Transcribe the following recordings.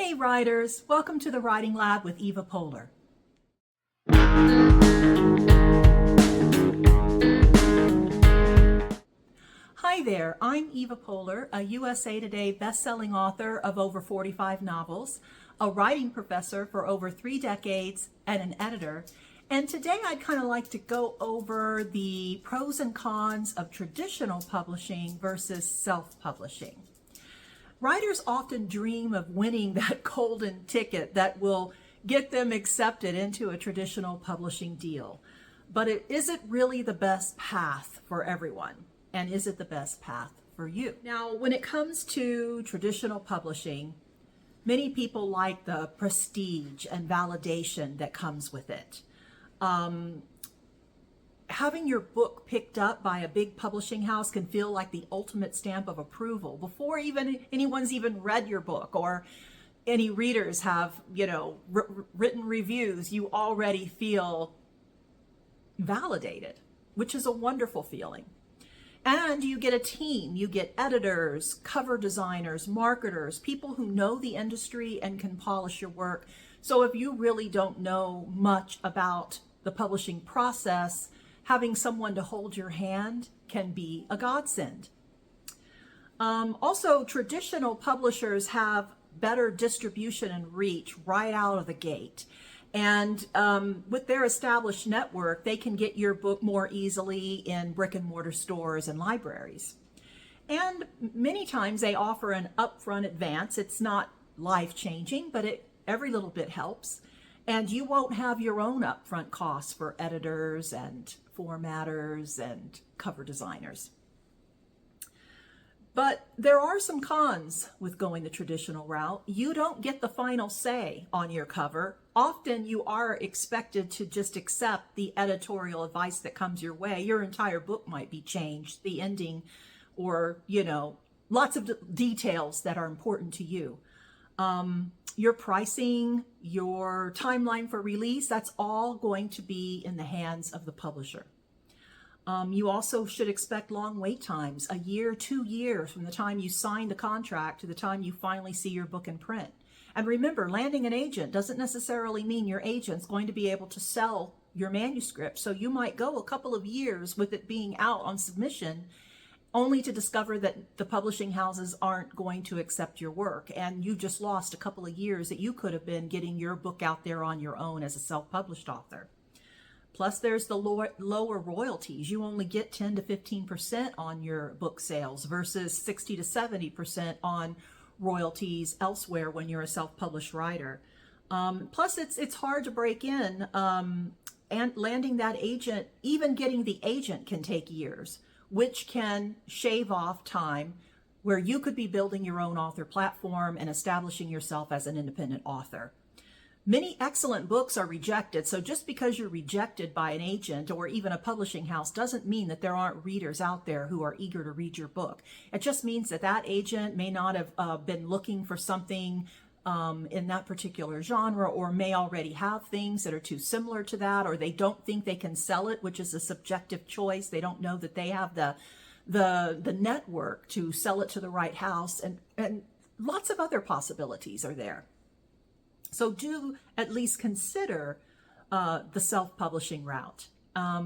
Hey writers, welcome to the Writing Lab with Eva Poehler. Hi there, I'm Eva Poehler, a USA Today best-selling author of over 45 novels, a writing professor for over 3 decades, and an editor. And today I'd kind of like to go over the pros and cons of traditional publishing versus self-publishing. Writers often dream of winning that golden ticket that will get them accepted into a traditional publishing deal. But is it really the best path for everyone? And is it the best path for you? Now, when it comes to traditional publishing, many people like the prestige and validation that comes with it. Having your book picked up by a big publishing house can feel like the ultimate stamp of approval before even anyone's even read your book or any readers have, written reviews. You already feel validated, which is a wonderful feeling. And you get a team, you get editors, cover designers, marketers, people who know the industry and can polish your work. So if you really don't know much about the publishing process, having someone to hold your hand can be a godsend. Also, traditional publishers have better distribution and reach right out of the gate. And with their established network, they can get your book more easily in brick and mortar stores and libraries. And many times they offer an upfront advance. It's not life-changing, but every little bit helps. And you won't have your own upfront costs for editors and formatters and cover designers. But there are some cons with going the traditional route. You don't get the final say on your cover. Often you are expected to just accept the editorial advice that comes your way. Your entire book might be changed, the ending, or, lots of details that are important to you. Your pricing, your timeline for release, that's all going to be in the hands of the publisher. You also should expect long wait times, a year, 2 years from the time you sign the contract to the time you finally see your book in print. And remember, landing an agent doesn't necessarily mean your agent's going to be able to sell your manuscript. So you might go a couple of years with it being out on submission, only to discover that the publishing houses aren't going to accept your work. And you just lost a couple of years that you could have been getting your book out there on your own as a self-published author. Plus, there's the lower royalties. You only get 10 to 15% on your book sales versus 60 to 70% on royalties elsewhere when you're a self-published writer. Plus, it's hard to break in, and landing that agent, even getting the agent can take years, which can shave off time where you could be building your own author platform and establishing yourself as an independent author. Many excellent books are rejected, so just because you're rejected by an agent or even a publishing house doesn't mean that there aren't readers out there who are eager to read your book. It just means that that agent may not have been looking for something in that particular genre, or may already have things that are too similar to that, or they don't think they can sell it, which is a subjective choice. They don't know that they have the network to sell it to the right house, and lots of other possibilities are there. So do at least consider the self-publishing route.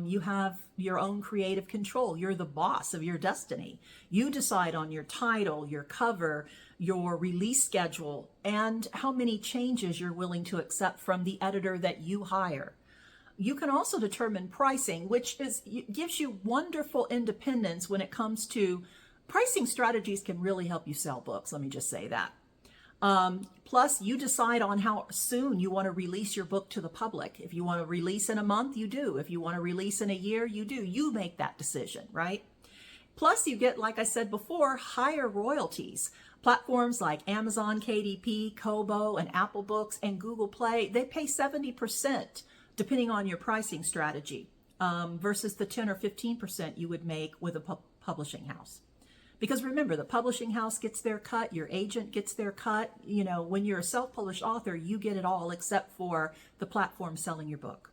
You have your own creative control. You're the boss of your destiny. You decide on your title, your cover, your release schedule, and how many changes you're willing to accept from the editor that you hire. You can also determine pricing, which gives you wonderful independence when it comes to pricing strategies. Can really help you sell books. Let me just say that. Plus, you decide on how soon you want to release your book to the public. If you want to release in a month, you do. If you want to release in a year, you do. You make that decision, right? Plus, you get, like I said before, higher royalties. Platforms like Amazon, KDP, Kobo, and Apple Books, and Google Play, they pay 70% depending on your pricing strategy versus the 10 or 15% you would make with a publishing house. Because remember, the publishing house gets their cut, your agent gets their cut. When you're a self-published author, you get it all except for the platform selling your book.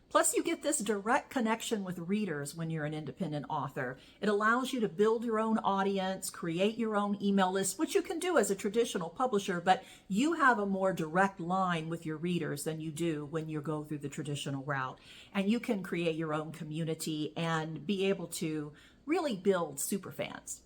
Plus, you get this direct connection with readers when you're an independent author. It allows you to build your own audience, create your own email list, which you can do as a traditional publisher, but you have a more direct line with your readers than you do when you go through the traditional route. And you can create your own community and be able to really build superfans.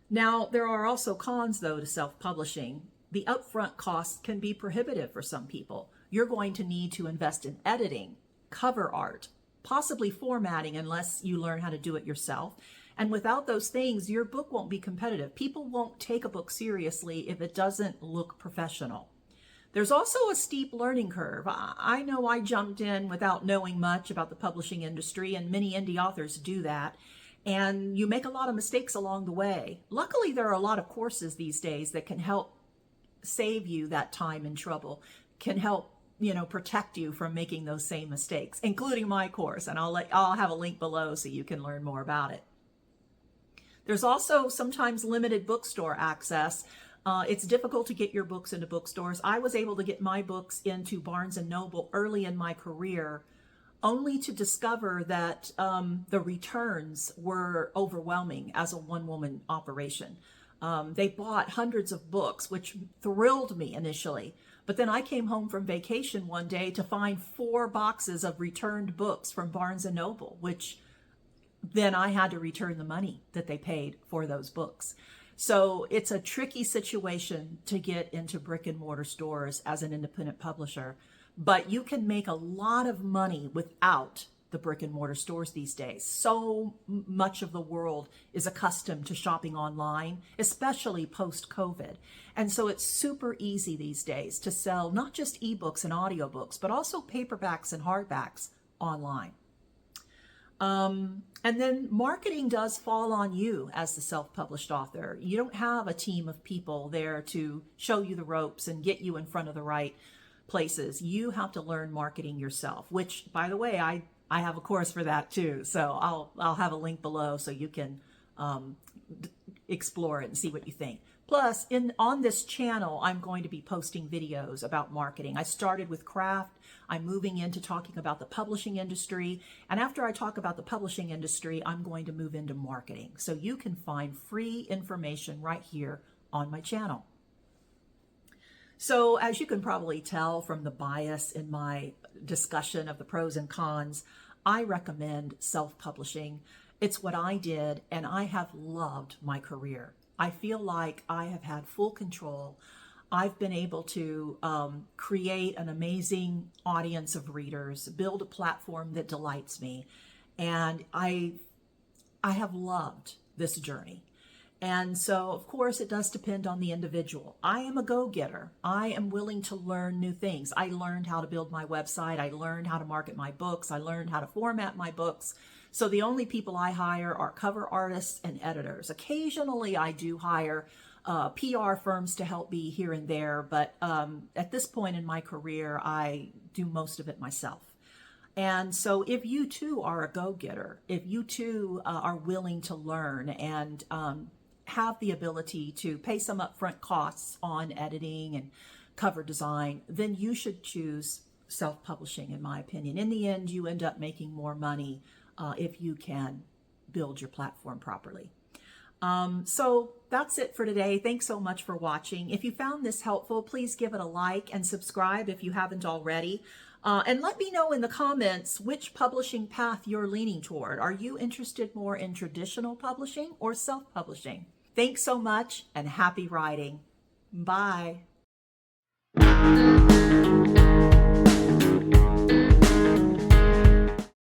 Now, there are also cons, though, to self-publishing. The upfront costs can be prohibitive for some people. You're going to need to invest in editing, cover art, possibly formatting unless you learn how to do it yourself. And without those things, your book won't be competitive. People won't take a book seriously if it doesn't look professional. There's also a steep learning curve. I know I jumped in without knowing much about the publishing industry, and many indie authors do that. And you make a lot of mistakes along the way. Luckily, there are a lot of courses these days that can help save you that time and trouble, can help protect you from making those same mistakes, including my course. And I'll have a link below so you can learn more about it. There's also sometimes limited bookstore access. It's difficult to get your books into bookstores. I was able to get my books into Barnes & Noble early in my career, only to discover that the returns were overwhelming as a one-woman operation. They bought hundreds of books, which thrilled me initially. But then I came home from vacation one day to find 4 boxes of returned books from Barnes & Noble, which then I had to return the money that they paid for those books. So it's a tricky situation to get into brick and mortar stores as an independent publisher, but you can make a lot of money without the brick and mortar stores these days. So much of the world is accustomed to shopping online, especially post-COVID. And so it's super easy these days to sell not just ebooks and audiobooks, but also paperbacks and hardbacks online. And then marketing does fall on you as the self-published author. You don't have a team of people there to show you the ropes and get you in front of the right places. You have to learn marketing yourself, which, by the way, I have a course for that too. So I'll have a link below so you can explore it and see what you think. Plus, on this channel, I'm going to be posting videos about marketing. I started with craft. I'm moving into talking about the publishing industry. And after I talk about the publishing industry, I'm going to move into marketing. So you can find free information right here on my channel. So as you can probably tell from the bias in my discussion of the pros and cons, I recommend self-publishing. It's what I did, and I have loved my career. I feel like I have had full control. I've been able to create an amazing audience of readers, build a platform that delights me, and I have loved this journey. And so, of course, it does depend on the individual. I am a go-getter. I am willing to learn new things. I learned how to build my website. I learned how to market my books. I learned how to format my books. So the only people I hire are cover artists and editors. Occasionally, I do hire PR firms to help me here and there. But at this point in my career, I do most of it myself. And so if you too are a go-getter, if you too are willing to learn and have the ability to pay some upfront costs on editing and cover design, then you should choose self-publishing, in my opinion. In the end, you end up making more money if you can build your platform properly. So that's it for today. Thanks so much for watching. If you found this helpful, please give it a like and subscribe if you haven't already. And let me know in the comments which publishing path you're leaning toward. Are you interested more in traditional publishing or self-publishing? Thanks so much and happy writing. Bye.